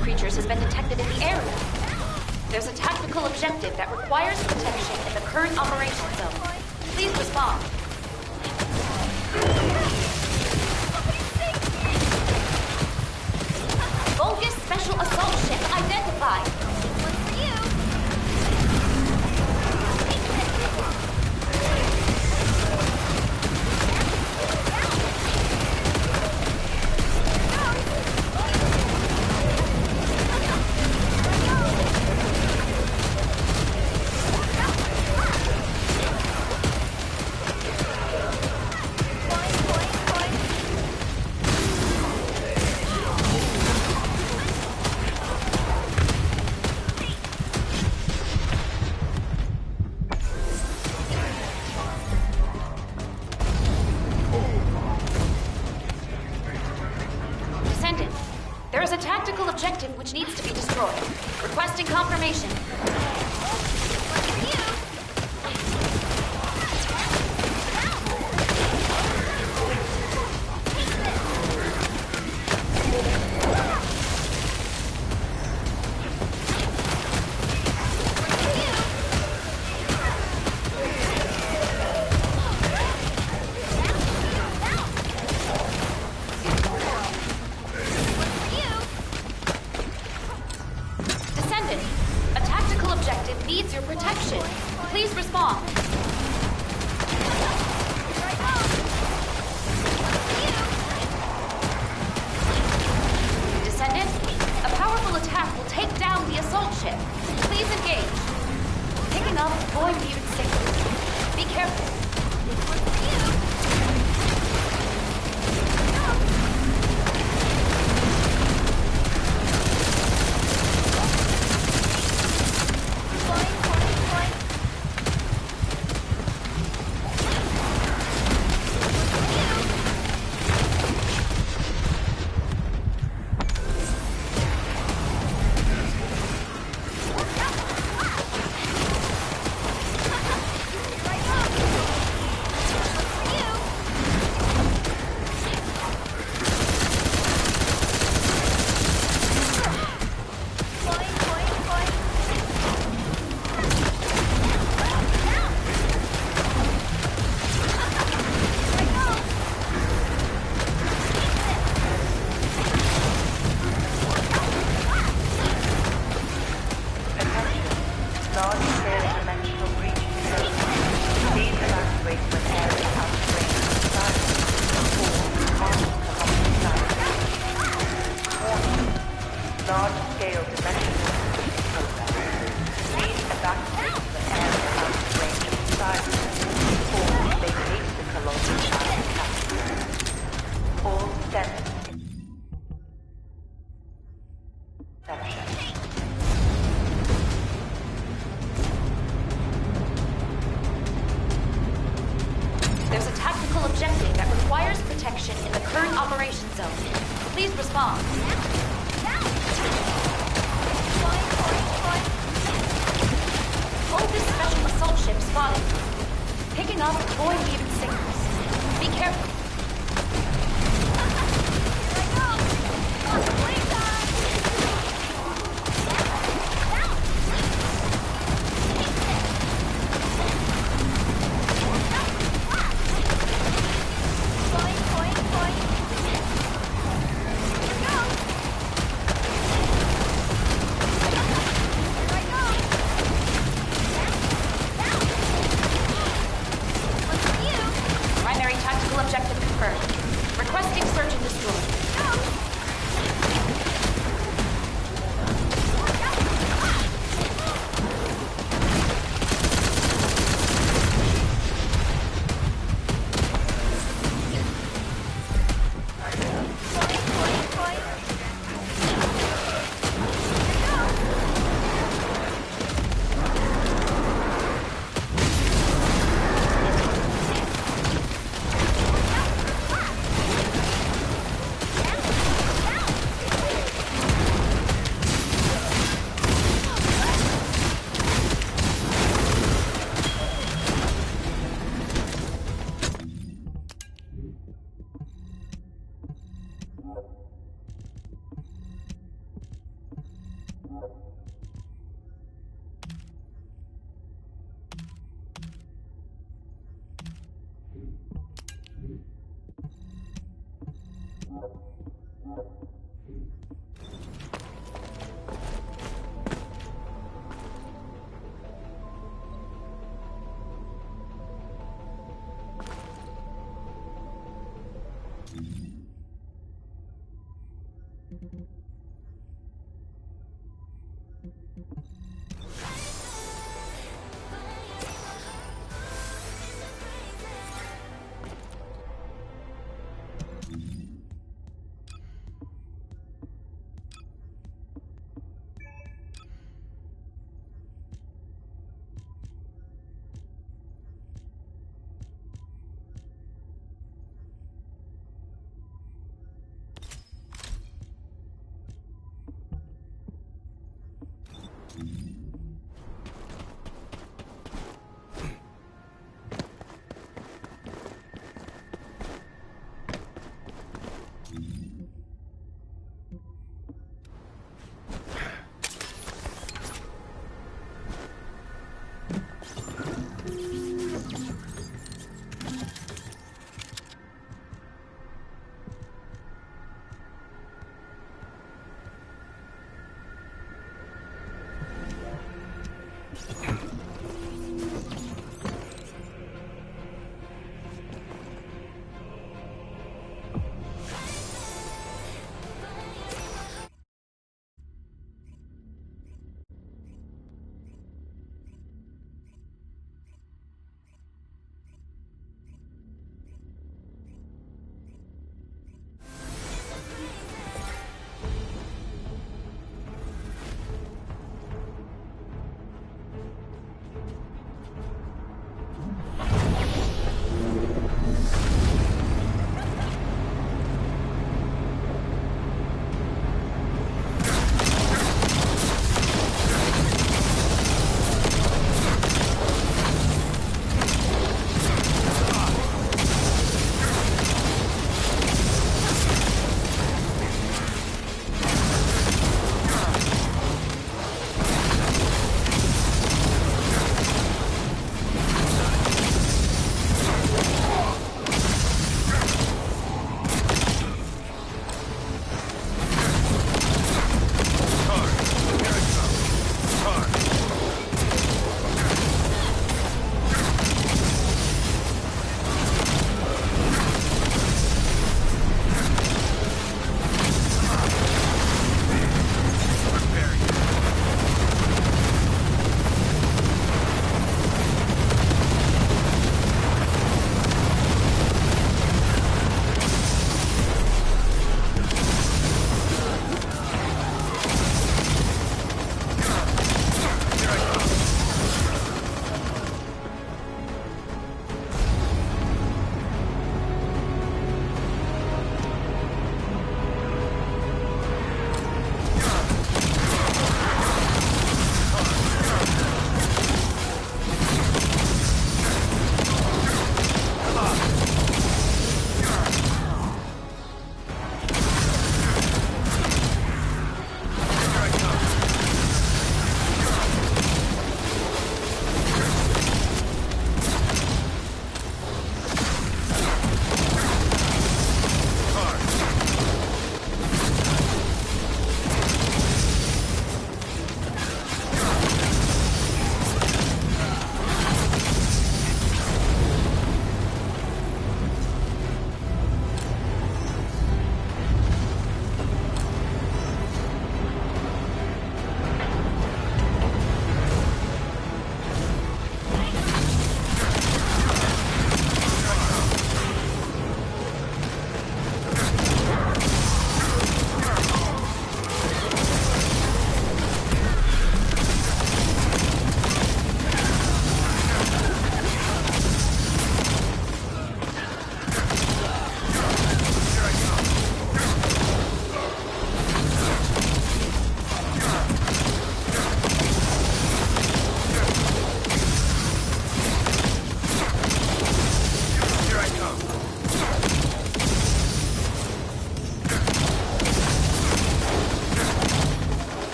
Creatures has been detected in the area. There's a tactical objective that requires protection in the current operation zone. Please respond. Bogus special assault ship identified. One for you. Objective which needs to be destroyed. Requesting confirmation.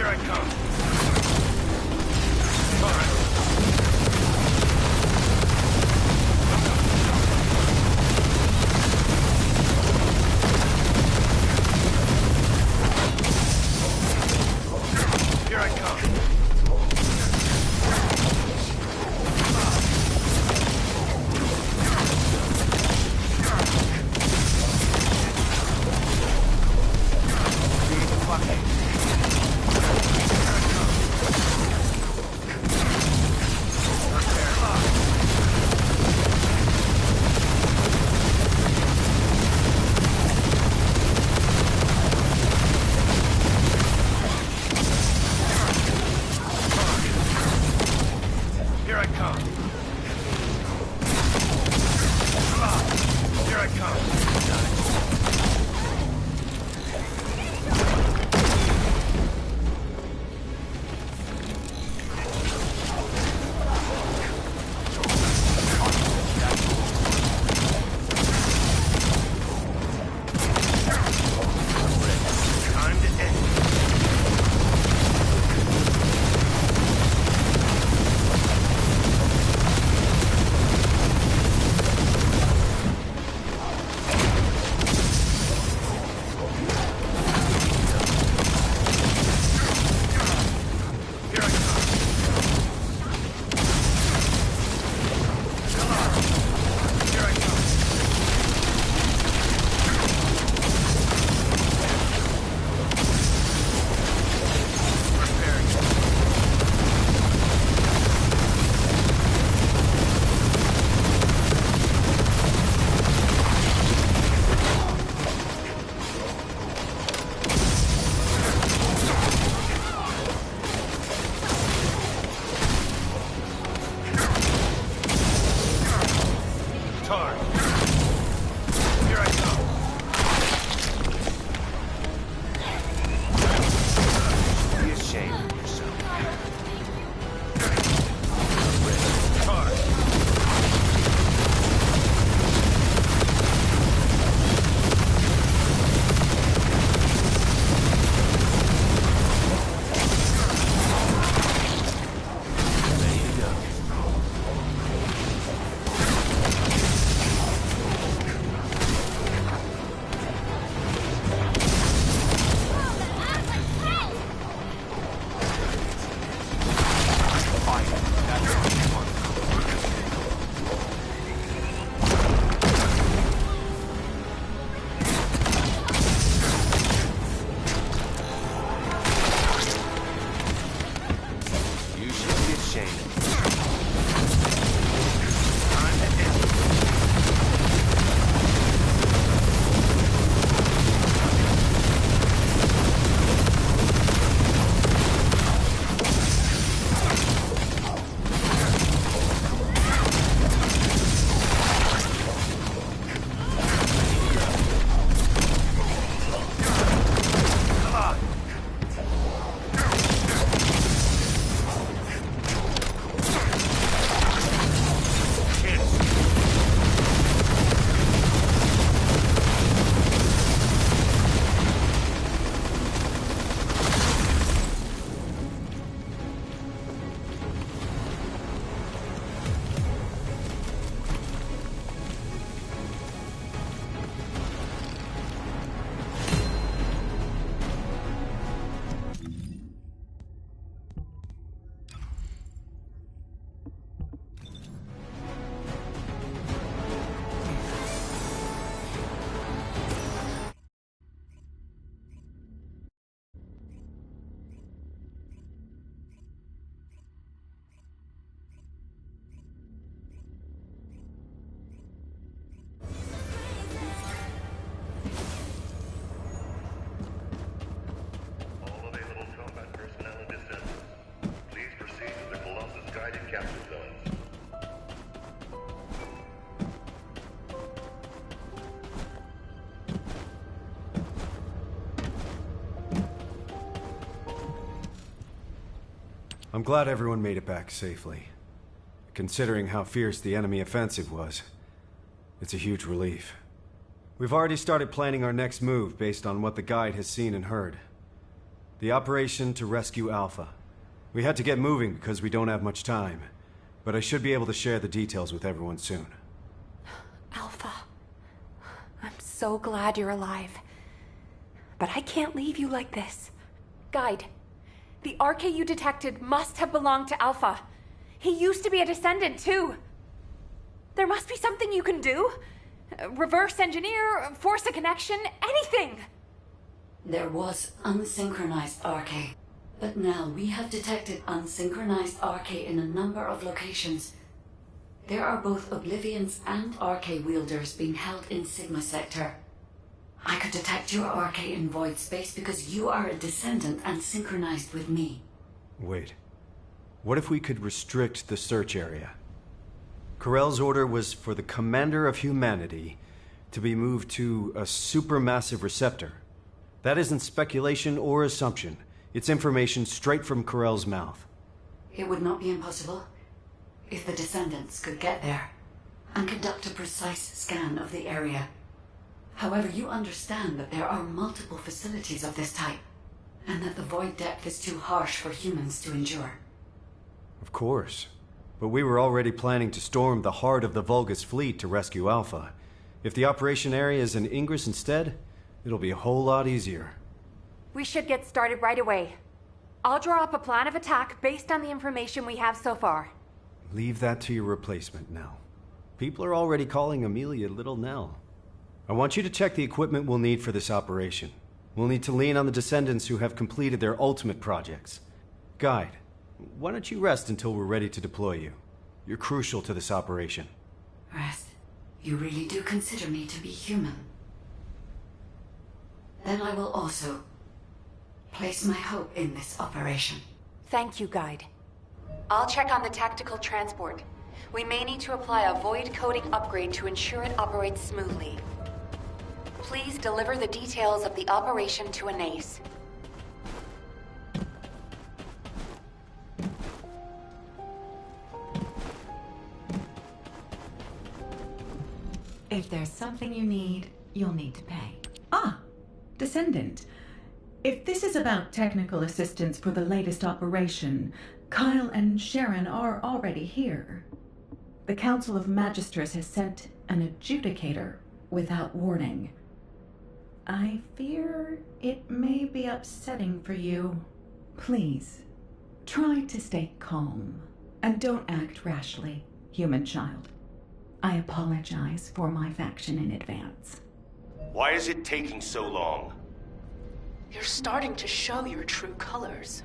I come. All right. Here I come. I'm glad everyone made it back safely. Considering how fierce the enemy offensive was, it's a huge relief. We've already started planning our next move based on what the guide has seen and heard. The operation to rescue Alpha. We had to get moving because we don't have much time, but I should be able to share the details with everyone soon. Alpha, I'm so glad you're alive. But I can't leave you like this. Guide, the RK you detected must have belonged to Alpha. He used to be a Descendant, too. There must be something you can do. Reverse engineer, force a connection, anything. There was unsynchronized RK, but now we have detected unsynchronized RK in a number of locations. There are both Oblivions and RK wielders being held in Sigma Sector. I could detect your RK in void space because you are a Descendant and synchronized with me. Wait. What if we could restrict the search area? Corell's order was for the Commander of Humanity to be moved to a supermassive receptor. That isn't speculation or assumption. It's information straight from Corell's mouth. It would not be impossible if the Descendants could get there and conduct a precise scan of the area. However, you understand that there are multiple facilities of this type, and that the void depth is too harsh for humans to endure. Of course. But we were already planning to storm the heart of the Vulgus fleet to rescue Alpha. If the operation area is in Ingress instead, it'll be a whole lot easier. We should get started right away. I'll draw up a plan of attack based on the information we have so far. Leave that to your replacement now. People are already calling Amelia Little Nell. I want you to check the equipment we'll need for this operation. We'll need to lean on the Descendants who have completed their ultimate projects. Guide, why don't you rest until we're ready to deploy you? You're crucial to this operation. Rest? You really do consider me to be human? Then I will also place my hope in this operation. Thank you, Guide. I'll check on the tactical transport. We may need to apply a void coding upgrade to ensure it operates smoothly. Please deliver the details of the operation to Anais. If there's something you need, you'll need to pay. Ah, Descendant. If this is about technical assistance for the latest operation, Kyle and Sharon are already here. The Council of Magisters has sent an adjudicator without warning. I fear it may be upsetting for you. Please, try to stay calm and don't act rashly, human child. I apologize for my faction in advance. Why is it taking so long? You're starting to show your true colors.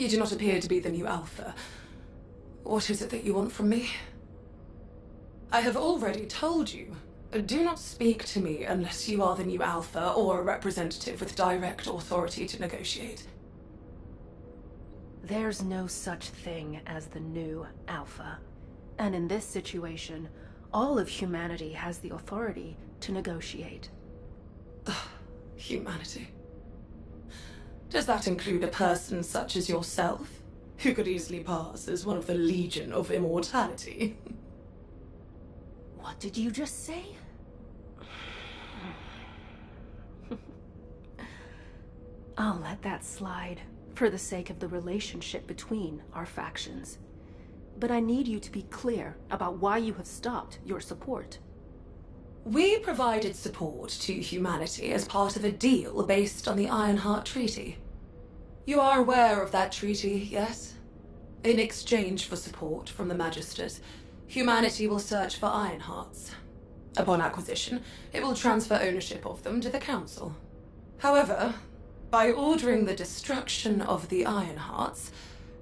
You do not appear to be the new Alpha. What is it that you want from me? I have already told you. Do not speak to me unless you are the new Alpha or a representative with direct authority to negotiate. There's no such thing as the new Alpha. And in this situation, all of humanity has the authority to negotiate. Humanity. Does that include a person such as yourself, who could easily pass as one of the Legion of Immortality? What did you just say? I'll let that slide, for the sake of the relationship between our factions. But I need you to be clear about why you have stopped your support. We provided support to humanity as part of a deal based on the Ironheart Treaty. You are aware of that treaty, yes? In exchange for support from the Magisters, humanity will search for Ironhearts. Upon acquisition, it will transfer ownership of them to the Council. However, by ordering the destruction of the Ironhearts,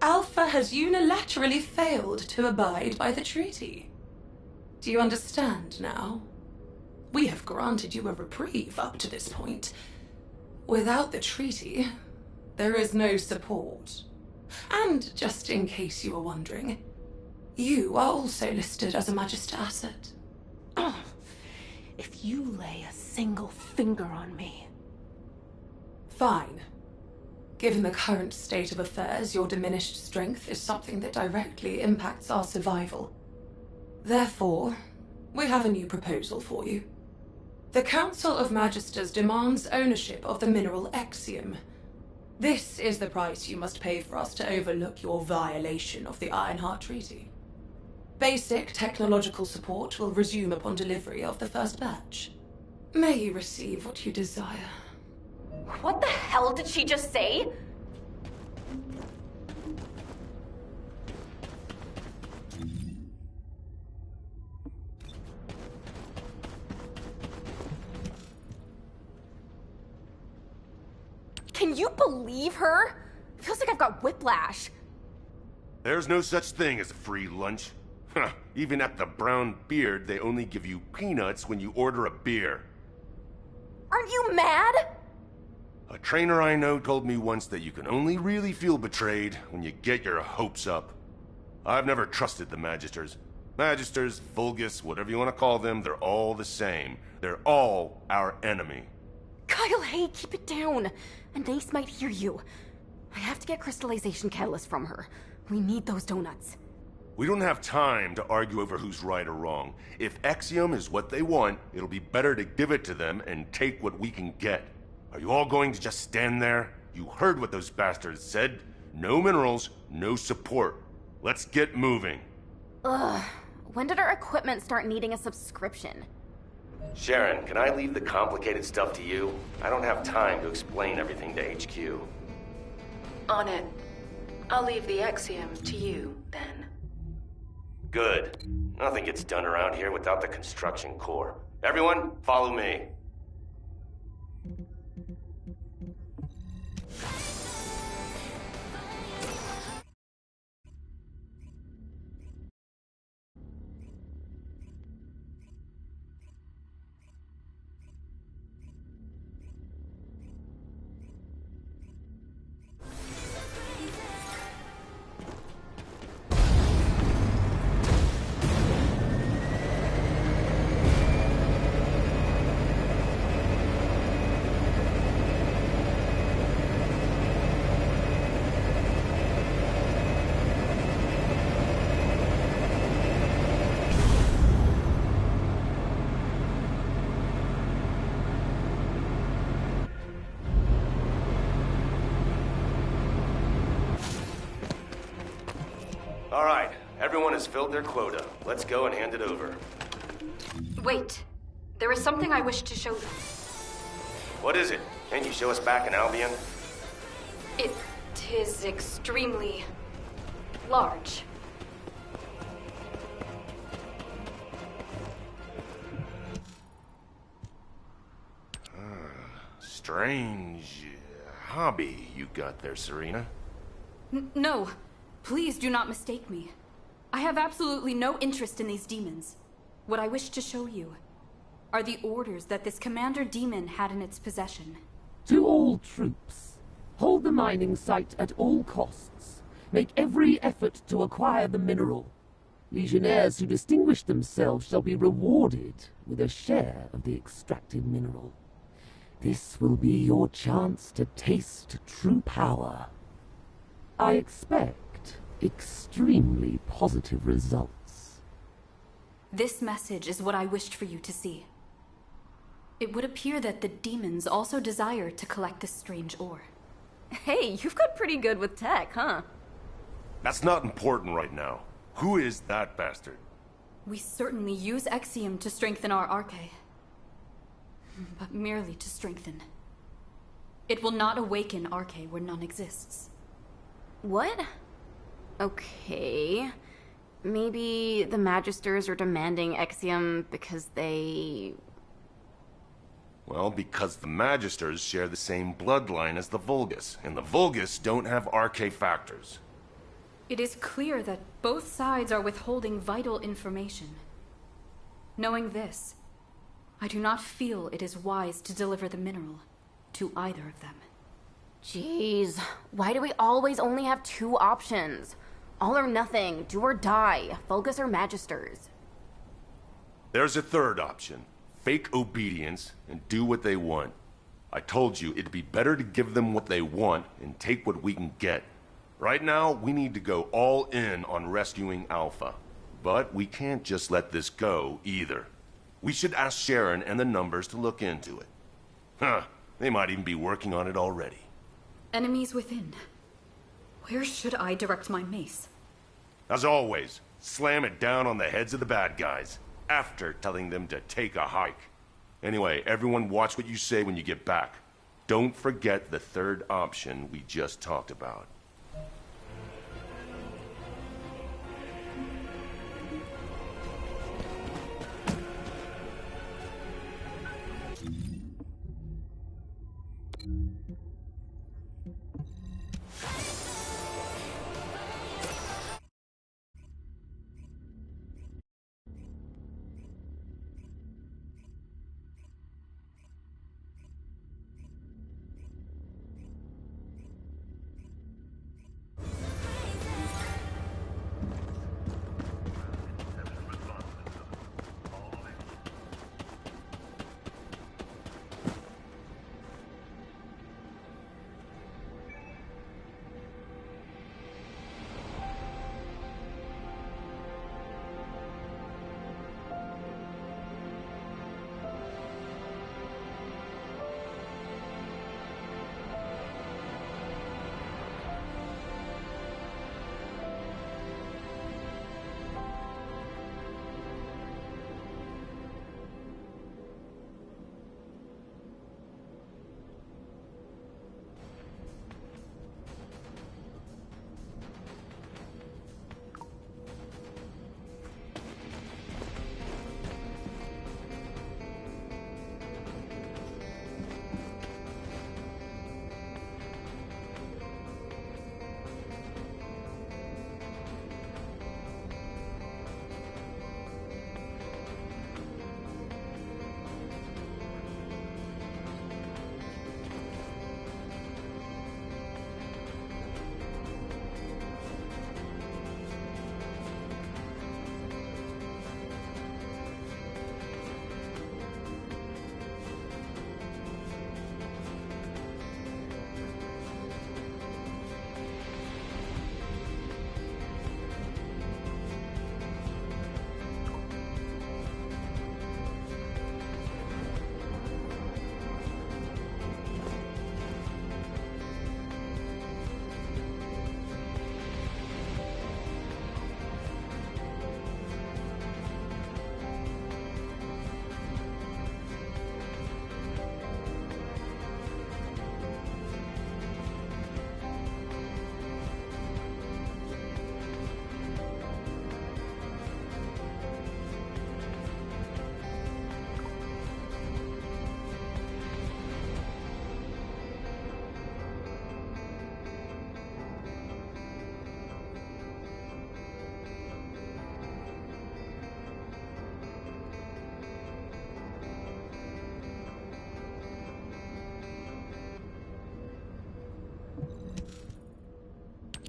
Alpha has unilaterally failed to abide by the treaty. Do you understand now? We have granted you a reprieve up to this point. Without the treaty, there is no support. And just in case you were wondering, you are also listed as a Magister asset. If you lay a single finger on me... Fine. Given the current state of affairs, your diminished strength is something that directly impacts our survival. Therefore, we have a new proposal for you. The Council of Magisters demands ownership of the mineral Exium. This is the price you must pay for us to overlook your violation of the Ironheart Treaty. Basic technological support will resume upon delivery of the first batch. May you receive what you desire. What the hell did she just say? Can you believe her? Feels like I've got whiplash. There's no such thing as a free lunch. Huh, even at the Brown Beard, they only give you peanuts when you order a beer. Aren't you mad? A trainer I know told me once that you can only really feel betrayed when you get your hopes up. I've never trusted the Magisters. Magisters, Vulgus, whatever you want to call them, they're all the same. They're all our enemy. Kyle, hey, keep it down. Anais might hear you. I have to get crystallization catalyst from her. We need those donuts. We don't have time to argue over who's right or wrong. If Exium is what they want, it'll be better to give it to them and take what we can get. Are you all going to just stand there? You heard what those bastards said. No minerals, no support. Let's get moving. Ugh. When did our equipment start needing a subscription? Sharon, can I leave the complicated stuff to you? I don't have time to explain everything to HQ. On it. I'll leave the Exium to you, then. Good. Nothing gets done around here without the construction core. Everyone, follow me. All right, everyone has filled their quota. Let's go and hand it over. Wait. There is something I wish to show you. What is it? Can you show us back in Albion? It is extremely large. Strange hobby you got there, Serena. No. Please do not mistake me. I have absolutely no interest in these demons. What I wish to show you are the orders that this Commander Demon had in its possession. To all troops, hold the mining site at all costs. Make every effort to acquire the mineral. Legionnaires who distinguish themselves shall be rewarded with a share of the extracted mineral. This will be your chance to taste true power. I expect extremely positive results. This message is what I wished for you to see. It would appear that the demons also desire to collect this strange ore. Hey, you've got pretty good with tech, huh? That's not important right now. Who is that bastard? We certainly use Exium to strengthen our Arche. But merely to strengthen. It will not awaken Arche where none exists. What? Okay. Maybe the Magisters are demanding Exium because they... Well, because the Magisters share the same bloodline as the Vulgus, and the Vulgus don't have Arche factors. It is clear that both sides are withholding vital information. Knowing this, I do not feel it is wise to deliver the mineral to either of them. Jeez, why do we always only have two options? All or nothing, do or die, Vulgus or Magisters. There's a third option. Fake obedience and do what they want. I told you it'd be better to give them what they want and take what we can get. Right now, we need to go all in on rescuing Alpha. But we can't just let this go, either. We should ask Sharon and the Numbers to look into it. Huh, they might even be working on it already. Enemies within. Where should I direct my mace? As always, slam it down on the heads of the bad guys, after telling them to take a hike. Anyway, everyone watch what you say when you get back. Don't forget the third option we just talked about.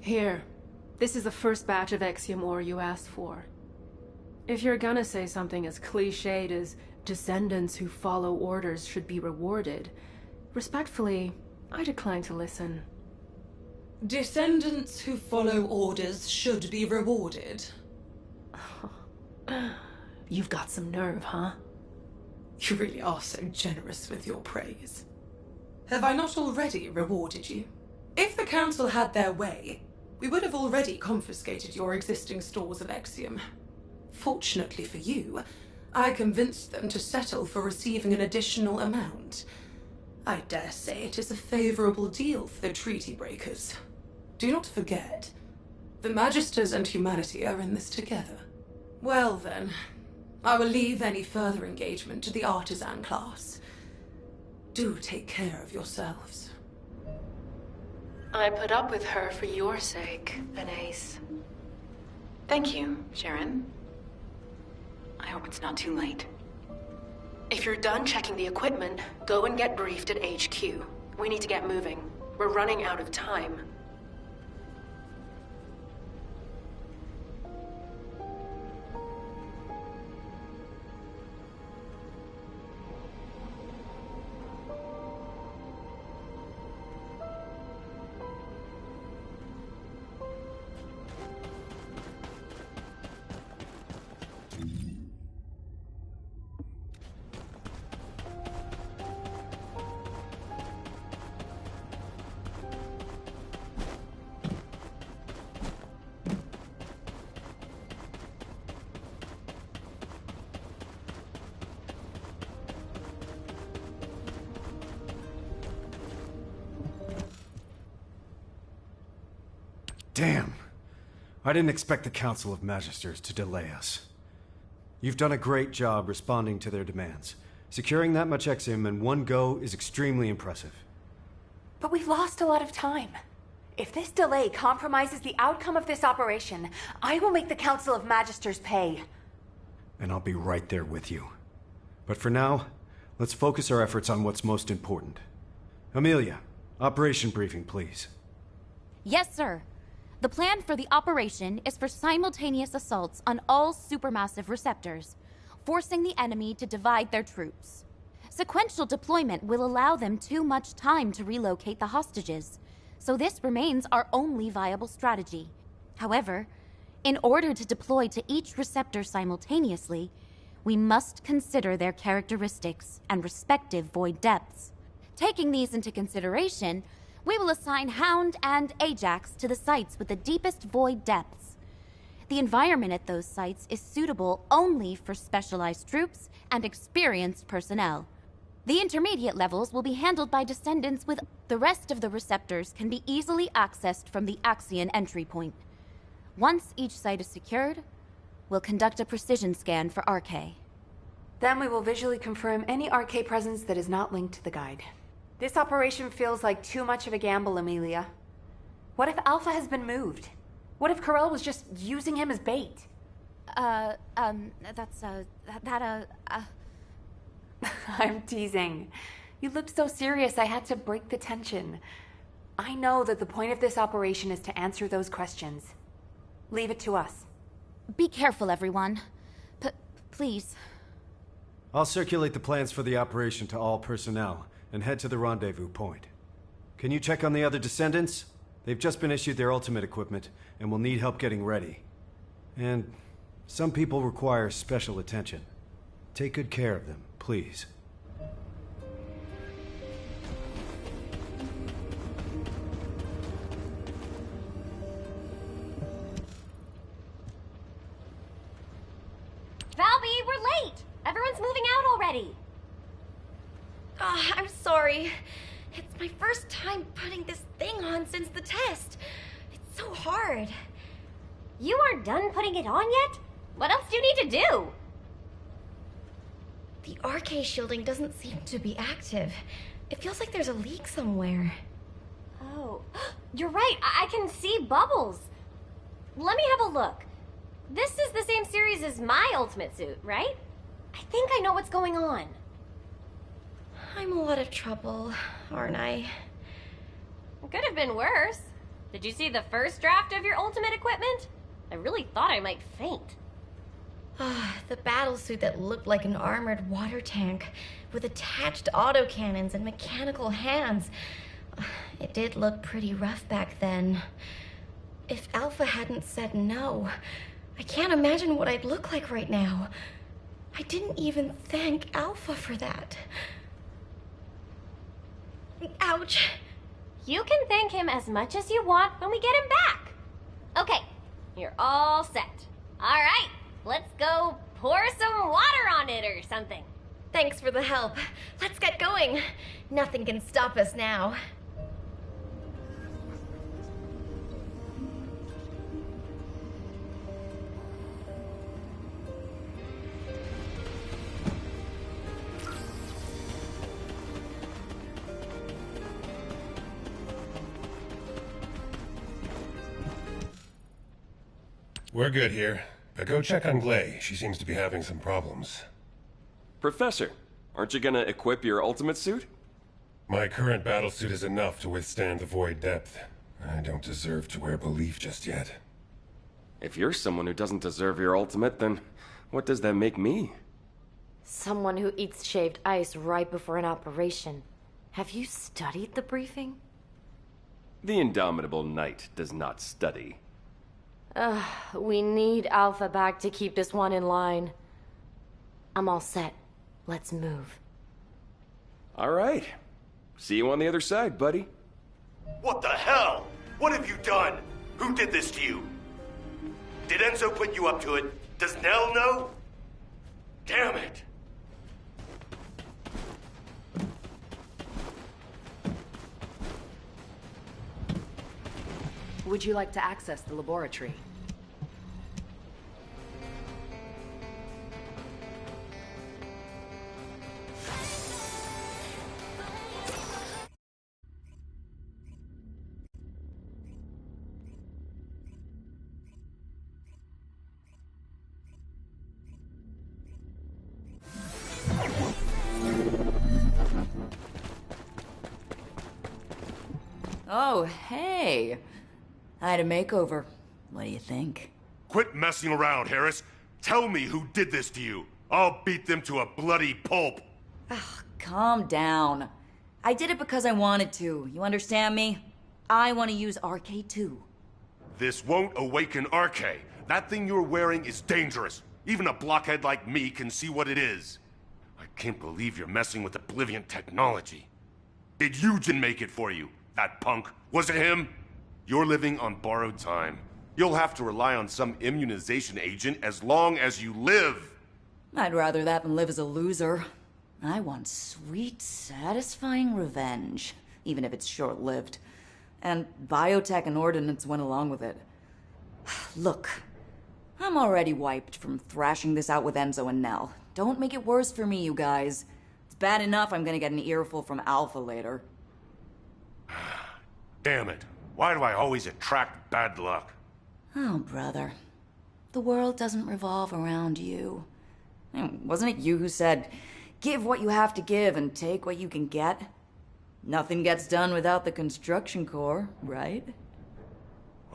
Here. This is the first batch of Exium ore you asked for. If you're gonna say something as cliched as descendants who follow orders should be rewarded, respectfully, I decline to listen. Descendants who follow orders should be rewarded. You've got some nerve, huh? You really are so generous with your praise. Have I not already rewarded you? If the Council had their way, we would have already confiscated your existing stores of Exium. Fortunately for you, I convinced them to settle for receiving an additional amount. I dare say it is a favorable deal for the treaty breakers. Do not forget, the Magisters and humanity are in this together. Well then, I will leave any further engagement to the artisan class. Do take care of yourselves. I put up with her for your sake, Anais. Thank you, Sharon. I hope it's not too late. If you're done checking the equipment, go and get briefed at HQ. We need to get moving. We're running out of time. Damn. I didn't expect the Council of Magisters to delay us. You've done a great job responding to their demands. Securing that much Exium in one go is extremely impressive. But we've lost a lot of time. If this delay compromises the outcome of this operation, I will make the Council of Magisters pay. And I'll be right there with you. But for now, let's focus our efforts on what's most important. Amelia, operation briefing, please. Yes, sir. The plan for the operation is for simultaneous assaults on all supermassive receptors, forcing the enemy to divide their troops. Sequential deployment will allow them too much time to relocate the hostages, so this remains our only viable strategy. However, in order to deploy to each receptor simultaneously, we must consider their characteristics and respective void depths. Taking these into consideration, we will assign Hound and Ajax to the sites with the deepest void depths. The environment at those sites is suitable only for specialized troops and experienced personnel. The intermediate levels will be handled by Descendants with the rest of the receptors can be easily accessed from the Axion entry point. Once each site is secured, we'll conduct a precision scan for RK. Then we will visually confirm any RK presence that is not linked to the guide. This operation feels like too much of a gamble, Amelia. What if Alpha has been moved? What if Corell was just using him as bait? I'm teasing. You looked so serious, I had to break the tension. I know that the point of this operation is to answer those questions. Leave it to us. Be careful, everyone. Please. I'll circulate the plans for the operation to all personnel and head to the rendezvous point. Can you check on the other Descendants? They've just been issued their ultimate equipment and will need help getting ready. And some people require special attention. Take good care of them, please. Valby, we're late! Everyone's moving out already! I'm sorry. It's my first time putting this thing on since the test. It's so hard. You aren't done putting it on yet? What else do you need to do? The RK shielding doesn't seem to be active. It feels like there's a leak somewhere. Oh, you're right. I can see bubbles. Let me have a look. This is the same series as my ultimate suit, right? I think I know what's going on. I'm a lot of trouble, aren't I? It could have been worse. Did you see the first draft of your ultimate equipment? I really thought I might faint. The battlesuit that looked like an armored water tank with attached autocannons and mechanical hands. It did look pretty rough back then. If Alpha hadn't said no, I can't imagine what I'd look like right now. I didn't even thank Alpha for that. Ouch. You can thank him as much as you want when we get him back. Okay, you're all set. All right, let's go pour some water on it or something. Thanks for the help. Let's get going. Nothing can stop us now. We're good here, but go check on Glay. She seems to be having some problems. Professor, aren't you gonna equip your ultimate suit? My current battlesuit is enough to withstand the void depth. I don't deserve to wear belief just yet. If you're someone who doesn't deserve your ultimate, then what does that make me? Someone who eats shaved ice right before an operation. Have you studied the briefing? The indomitable knight does not study. We need Alpha back to keep this one in line. I'm all set. Let's move. All right. See you on the other side, buddy. What the hell? What have you done? Who did this to you? Did Enzo put you up to it? Does Nell know? Damn it! Would you like to access the laboratory? Oh, hey. I had a makeover. What do you think? Quit messing around, Harris. Tell me who did this to you. I'll beat them to a bloody pulp. Ugh, calm down. I did it because I wanted to. You understand me? I want to use RK2. This won't awaken RK. That thing you're wearing is dangerous. Even a blockhead like me can see what it is. I can't believe you're messing with Oblivion technology. Did Eugen make it for you? That punk? Was it him? You're living on borrowed time. You'll have to rely on some immunization agent as long as you live. I'd rather that than live as a loser. I want sweet, satisfying revenge, even if it's short-lived. And biotech and ordnance went along with it. Look, I'm already wiped from thrashing this out with Enzo and Nell. Don't make it worse for me, you guys. It's bad enough I'm gonna get an earful from Alpha later. Damn it. Why do I always attract bad luck? Oh, brother. The world doesn't revolve around you. Wasn't it you who said, give what you have to give and take what you can get? Nothing gets done without the construction corps, right?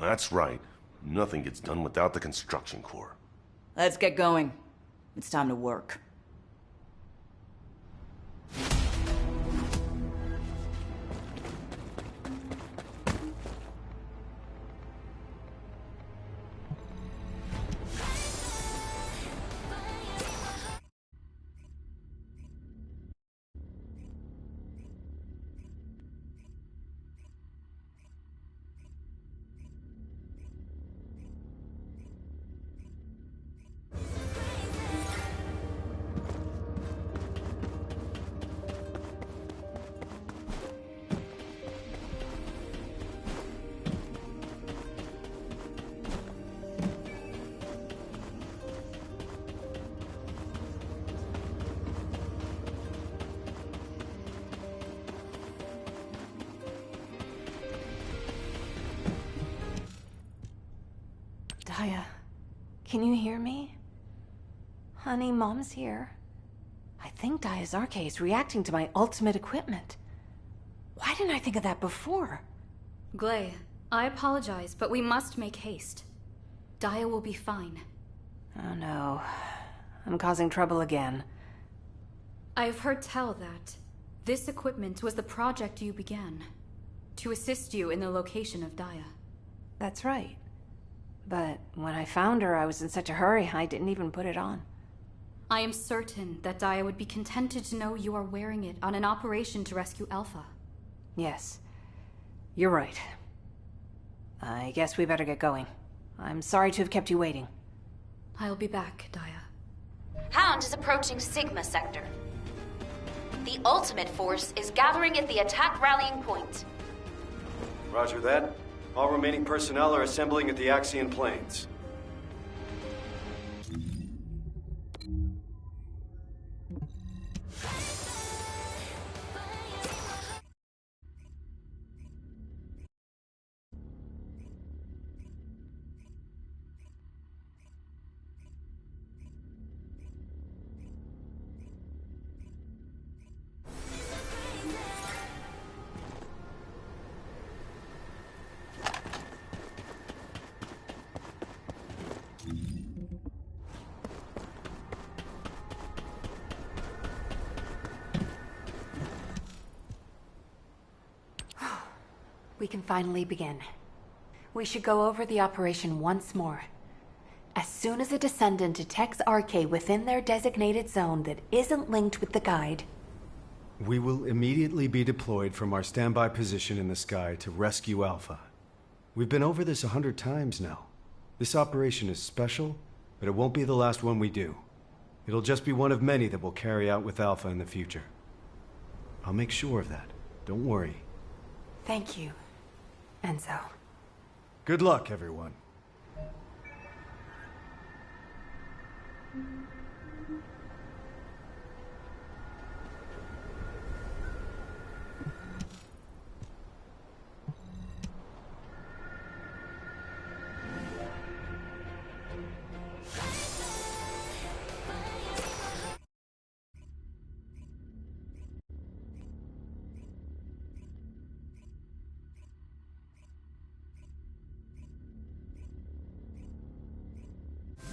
That's right. Nothing gets done without the construction corps. Let's get going. It's time to work. Daya, can you hear me? Honey, Mom's here. I think Daya's RK is reacting to my ultimate equipment. Why didn't I think of that before? Glay, I apologize, but we must make haste. Dia will be fine. Oh no. I'm causing trouble again. I have heard tell that this equipment was the project you began, to assist you in the location of Dia. That's right. But when I found her, I was in such a hurry, I didn't even put it on. I am certain that Dia would be contented to know you are wearing it on an operation to rescue Alpha. Yes. You're right. I guess we better get going. I'm sorry to have kept you waiting. I'll be back, Dia. Hound is approaching Sigma sector. The ultimate force is gathering at the attack rallying point. Roger that. All remaining personnel are assembling at the Axion plains. We can finally begin. We should go over the operation once more. As soon as a Descendant detects RK within their designated zone that isn't linked with the guide, we will immediately be deployed from our standby position in the sky to rescue Alpha. We've been over this 100 times now. This operation is special, but it won't be the last one we do. It'll just be one of many that we'll carry out with Alpha in the future. I'll make sure of that. Don't worry. Thank you, Enzo. Good luck, everyone.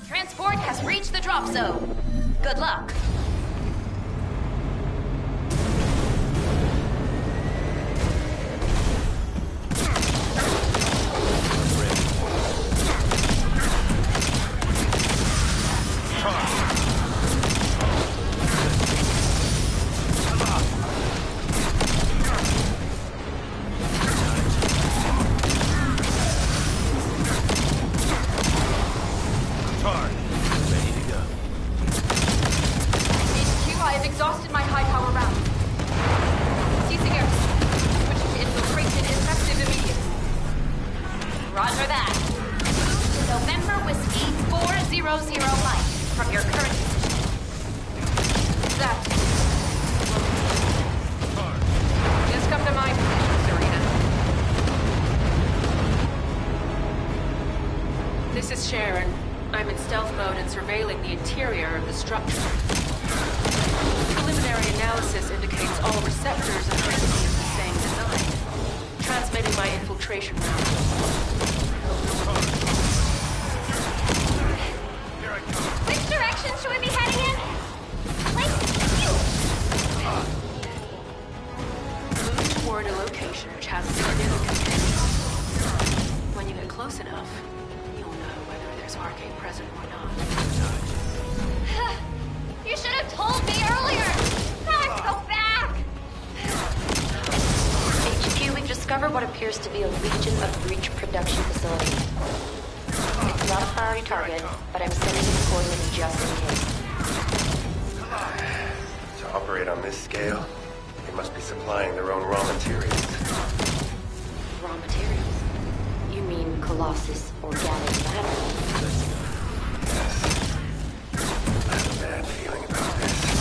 Transport has reached the drop zone. Good luck. What appears to be a Legion of Breach production facility. It's not a priority target, but I'm sending you coordinates just in case. To operate on this scale, they must be supplying their own raw materials. Raw materials? You mean Colossus organic matter? Yes. I have a bad feeling about this.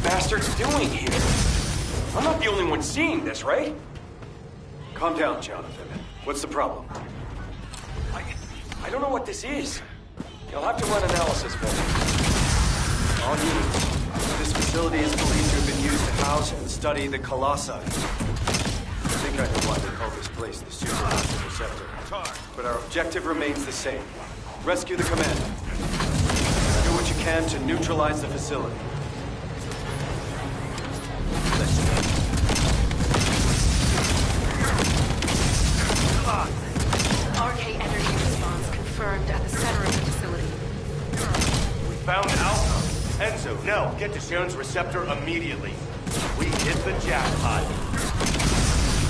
bastards doing here? I'm not the only one seeing this, right? Calm down, Jonathan. What's the problem? I don't know what this is. You'll have to run analysis for me. On you. This facility is believed to have been used to house and study the Colossi. I think I know why they call this place the SuperMassive Receptor. But our objective remains the same. Rescue the commander. Do what you can to neutralize the facility. RK energy response confirmed at the center of the facility. We found Alpha. Enzo, Nell, get to Sharon's receptor immediately. We hit the jackpot.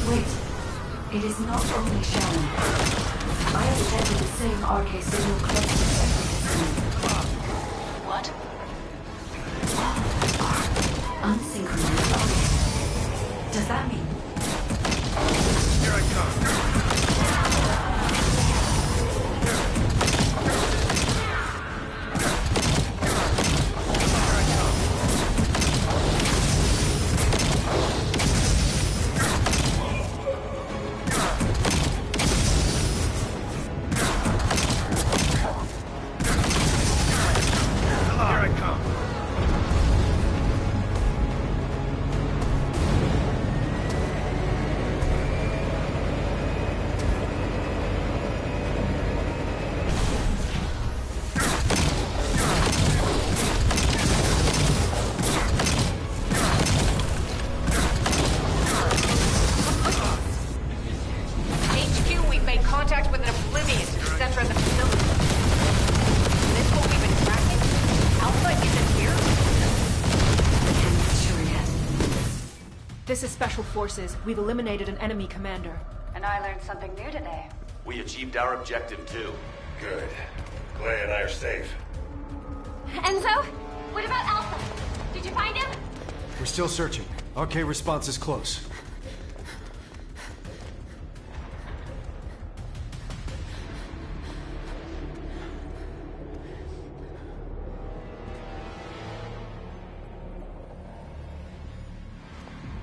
Wait. It is not only Sharon. I have detected the same RK signal close to every facility. What? Unsynchronized RK. Does that mean? Here I come. This is Special Forces. We've eliminated an enemy commander. And I learned something new today. We achieved our objective too. Good. Clay and I are safe. Enzo? What about Alpha? Did you find him? We're still searching. RK response is close.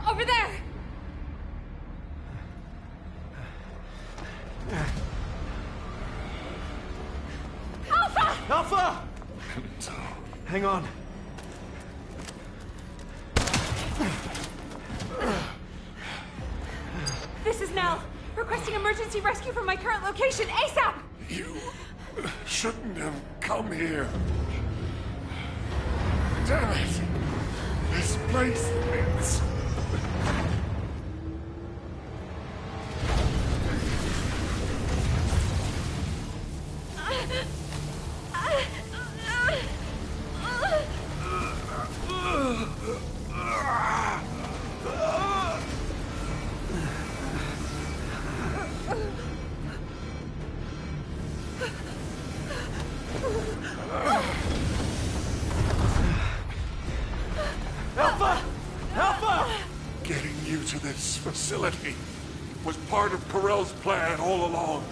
Over there! Alpha! Alpha! Hang on. This is Nell. Requesting emergency rescue from my current location, ASAP! You shouldn't have come here. Damn it! This place is... Alpha! Alpha! Getting you to this facility was part of Corell's plan all along.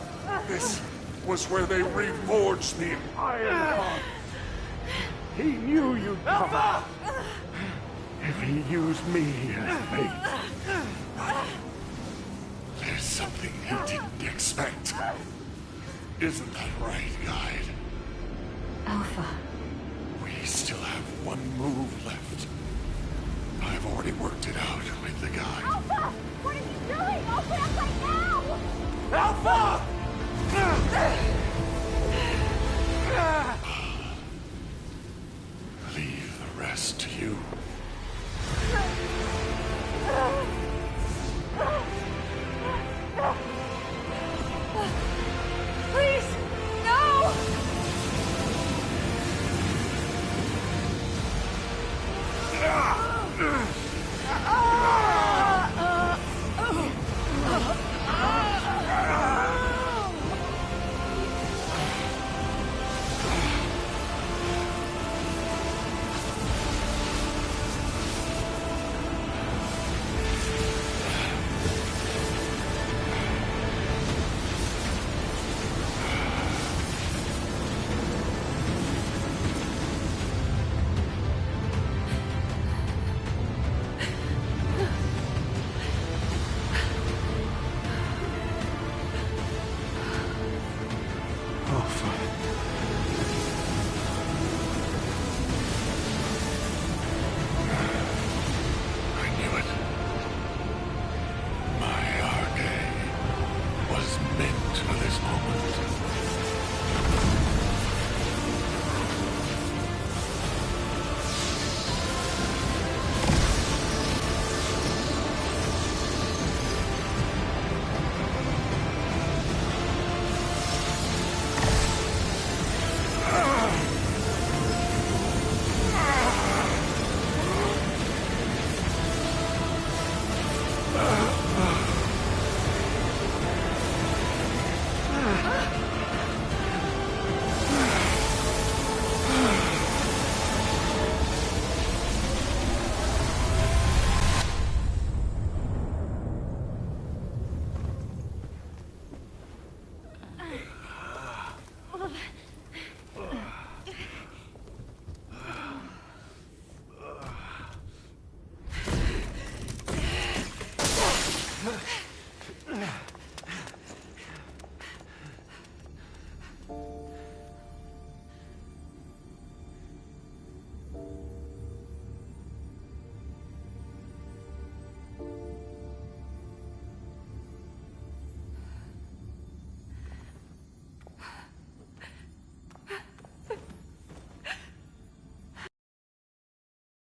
This was where they reforged the Iron Heart. He knew you'd come. Alpha! If he used me as bait. There's something he didn't expect. Isn't that right, Guide? Alpha. We still have one move left. I've already worked it out with the guy. Alpha! What are you doing? Open up right now! Alpha! Leave the rest to you. Please! No!